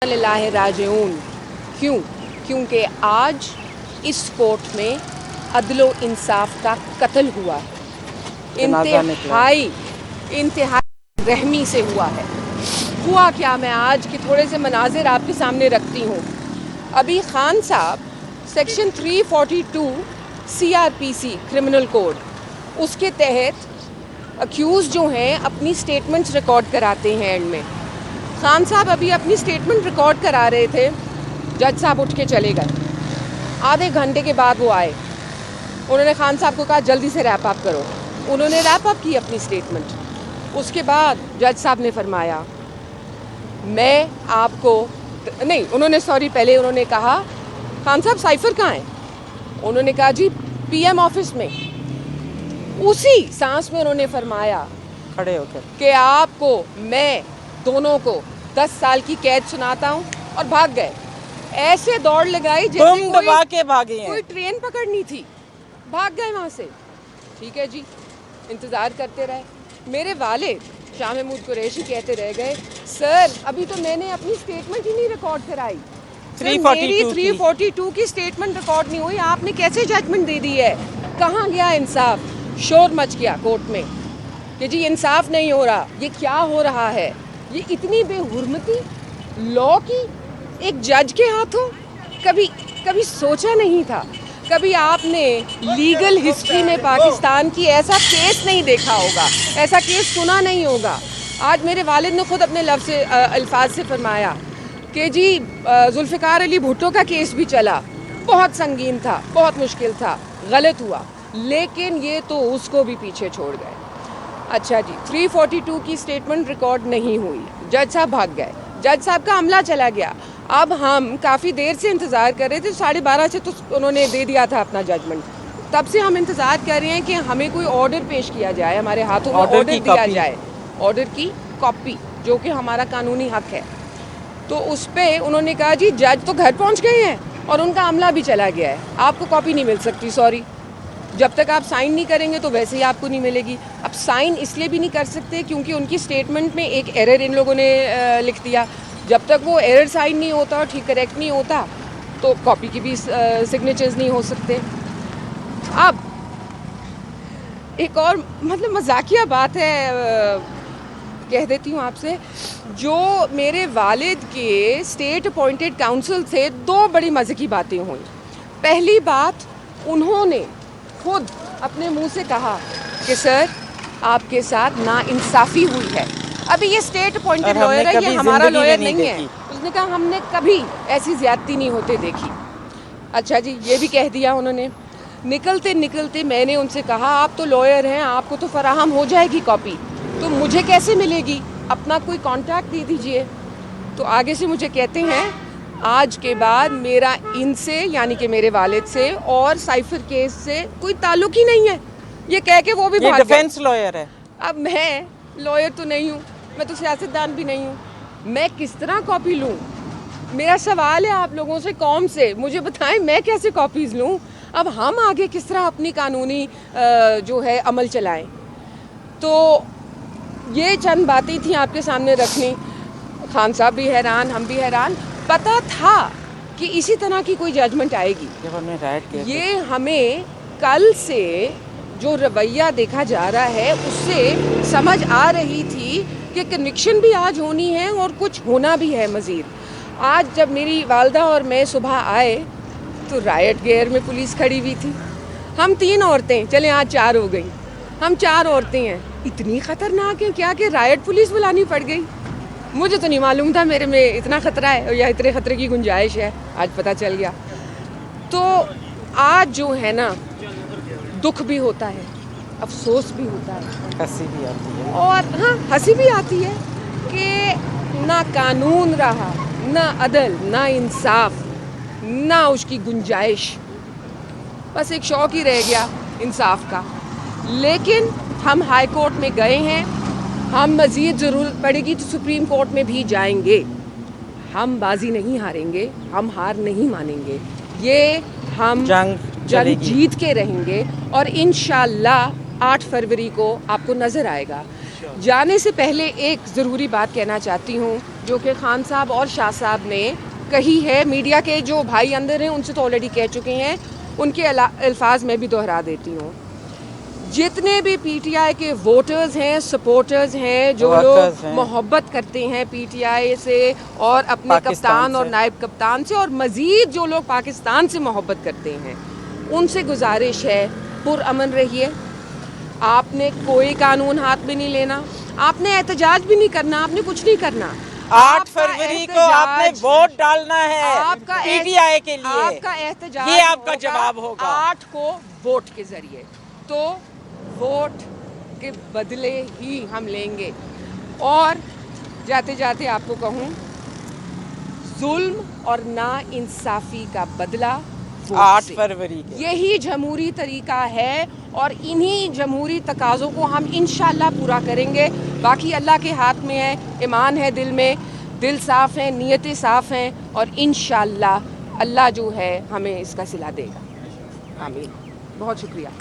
लिल्लाहि राजिऊन। क्यों? क्योंकि आज इस कोर्ट में अदलो इंसाफ का कत्ल हुआ है। इंतहाई रहमी से हुआ है। हुआ क्या, मैं आज के थोड़े से मनाजिर आपके सामने रखती हूँ। अभी खान साहब सेक्शन 342 CRPC क्रिमिनल कोड, उसके तहत अक्यूज़ जो हैं अपनी स्टेटमेंट्स रिकॉर्ड कराते हैं एंड में। खान साहब अभी अपनी स्टेटमेंट रिकॉर्ड करा रहे थे, जज साहब उठ के चले गए। आधे घंटे के बाद वो आए। उन्होंने खान साहब को कहा जल्दी से रैप अप करो। उन्होंने रैप अप की अपनी स्टेटमेंट। उसके बाद जज साहब ने फरमाया मैं आपको नहीं, पहले उन्होंने कहा खान साहब साइफर कहाँ है? उन्होंने कहा जी PM ऑफिस में। उसी सांस में उन्होंने फरमाया खड़े होकर कि आपको मैं दोनों को 10 साल की कैद सुनाता हूँ, और भाग गए। ऐसे दौड़ लगाई जैसे दबा के भागे हैं। कोई ट्रेन पकड़नी थी, भाग गए वहाँ से। ठीक है जी, इंतज़ार करते रहे। मेरे वालिद शाह महमूद कुरैशी कहते रह गए सर अभी तो मैंने अपनी स्टेटमेंट ही नहीं रिकॉर्ड कराई। 342 की स्टेटमेंट रिकॉर्ड नहीं हुई, आपने कैसे जजमेंट दे दी है? कहाँ गया इंसाफ? शोर मच गया कोर्ट में कि जी इंसाफ नहीं हो रहा, ये क्या हो रहा है? ये इतनी बेहुरमती लॉ की एक जज के हाथों कभी सोचा नहीं था। कभी आपने लीगल हिस्ट्री में पाकिस्तान की ऐसा केस नहीं देखा होगा, ऐसा केस सुना नहीं होगा। आज मेरे वालिद ने खुद अपने लफ्ज़ से अल्फाज से फरमाया कि जी जुल्फ़िकार अली भुट्टो का केस भी चला, बहुत संगीन था, बहुत मुश्किल था, गलत हुआ, लेकिन ये तो उसको भी पीछे छोड़ गए। अच्छा जी, 342 की स्टेटमेंट रिकॉर्ड नहीं हुई, जज साहब भाग गए, जज साहब का अमला चला गया। अब हम काफ़ी देर से इंतज़ार कर रहे थे, 12:30 से तो उन्होंने दे दिया था अपना जजमेंट। तब से हम इंतज़ार कर रहे हैं कि हमें कोई ऑर्डर पेश किया जाए, हमारे हाथों में ऑर्डर दिया जाए, ऑर्डर की कॉपी, जो कि हमारा कानूनी हक है। तो उस पर उन्होंने कहा जी जज तो घर पहुँच गए हैं और उनका अमला भी चला गया है, आपको कॉपी नहीं मिल सकती, सॉरी। जब तक आप साइन नहीं करेंगे तो वैसे ही आपको नहीं मिलेगी। अब साइन इसलिए भी नहीं कर सकते क्योंकि उनकी स्टेटमेंट में एक एरर इन लोगों ने लिख दिया। जब तक वो एरर साइन नहीं होता और ठीक करेक्ट नहीं होता तो कॉपी की भी सिग्नेचर्स नहीं हो सकते। अब एक और मतलब मजाकिया बात है, कह देती हूँ आपसे, जो मेरे वालिद के स्टेट अपॉइंटेड काउंसिल थे, 2 बड़ी मज़े की बातें हुई। पहली बात, उन्होंने खुद अपने मुंह से कहा कि सर आपके साथ नाइंसाफ़ी हुई है। अभी ये स्टेट अपॉइंटेड लॉयर है, ये हमारा लॉयर नहीं है। उसने कहा हमने कभी ऐसी ज़्यादती नहीं होते देखी। अच्छा जी, ये भी कह दिया उन्होंने। निकलते निकलते मैंने उनसे कहा आप तो लॉयर हैं, आपको तो फराहम हो जाएगी कॉपी, तो मुझे कैसे मिलेगी? अपना कोई कॉन्टैक्ट दे दीजिए। तो आगे से मुझे कहते हैं आज के बाद मेरा इनसे यानी कि मेरे वालिद से और साइफर केस से कोई ताल्लुक ही नहीं है। ये कह के वो भी भाग गए। डिफेंस लॉयर है। अब मैं लॉयर तो नहीं हूँ, मैं तो सियासतदान भी नहीं हूँ, मैं किस तरह कॉपी लूँ? मेरा सवाल है आप लोगों से, कौम से, मुझे बताएं मैं कैसे कॉपीज़ लूँ? अब हम आगे किस तरह अपनी कानूनी जो है अमल चलाएं? तो ये चंद बातें थी आपके सामने रखनी। खान साहब भी हैरान, हम भी हैरान। पता था कि इसी तरह की कोई जजमेंट आएगी। जब हमने राइट किया ये हमें कल से जो रवैया देखा जा रहा है उससे समझ आ रही थी कि कनेक्शन भी आज होनी है और कुछ होना भी है मज़ीद। आज जब मेरी वालदा और मैं सुबह आए तो रायट गेयर में पुलिस खड़ी हुई थी। हम 3 औरतें, चले आज 4 हो गई, हम 4 औरतें हैं। इतनी ख़तरनाक है क्या कि रायट पुलिस बुलानी पड़ गई? मुझे तो नहीं मालूम था मेरे में इतना ख़तरा है या इतने ख़तरे की गुंजाइश है, आज पता चल गया। तो आज जो है ना, दुख भी होता है, अफसोस भी होता है, हंसी भी आती है, और हाँ हंसी भी आती है कि ना कानून रहा, ना अदल, ना इंसाफ, ना उसकी गुंजाइश, बस एक शौक़ ही रह गया इंसाफ का। लेकिन हम हाई कोर्ट में गए हैं, हम मज़ीद ज़रूरत पड़ेगी तो सुप्रीम कोर्ट में भी जाएंगे। हम बाजी नहीं हारेंगे, हम हार नहीं मानेंगे, ये हम जंग जीत के रहेंगे और इंशाअल्लाह 8 फरवरी को आपको नज़र आएगा। जाने से पहले एक ज़रूरी बात कहना चाहती हूँ जो कि खान साहब और शाह साहब ने कही है। मीडिया के जो भाई अंदर हैं उनसे तो ऑलरेडी कह चुके हैं, उनके अल्फाज में भी दोहरा देती हूँ। जितने भी पीटीआई के वोटर्स हैं, सपोर्टर्स हैं, जो लोग मोहब्बत करते हैं पीटीआई से और अपने कप्तान और नायब कप्तान से, और मज़ीद जो लोग पाकिस्तान से मोहब्बत करते हैं, उनसे गुजारिश है पुरअमन रहिए। आपने कोई कानून हाथ में नहीं लेना, आपने एहतजाज भी नहीं करना, आपने कुछ नहीं करना। 8 फरवरी को आपने वोट डालना है पीटीआई के लिए। आपका एहतजाज ये आपका जवाब होगा 8 को वोट के जरिए। तो वोट के बदले ही हम लेंगे। और जाते जाते आपको कहूँ, जुल्म और नाइंसाफी का बदला 8 फरवरी के। यही जमहूरी तरीका है और इन्हीं जमहूरी तकाज़ों को हम इंशाल्लाह पूरा करेंगे। बाकी अल्लाह के हाथ में है, ईमान है दिल में, दिल साफ़ है, नीयतें साफ़ हैं, और इंशाल्लाह अल्लाह जो है हमें इसका सिला देगा। आमीन। बहुत शुक्रिया।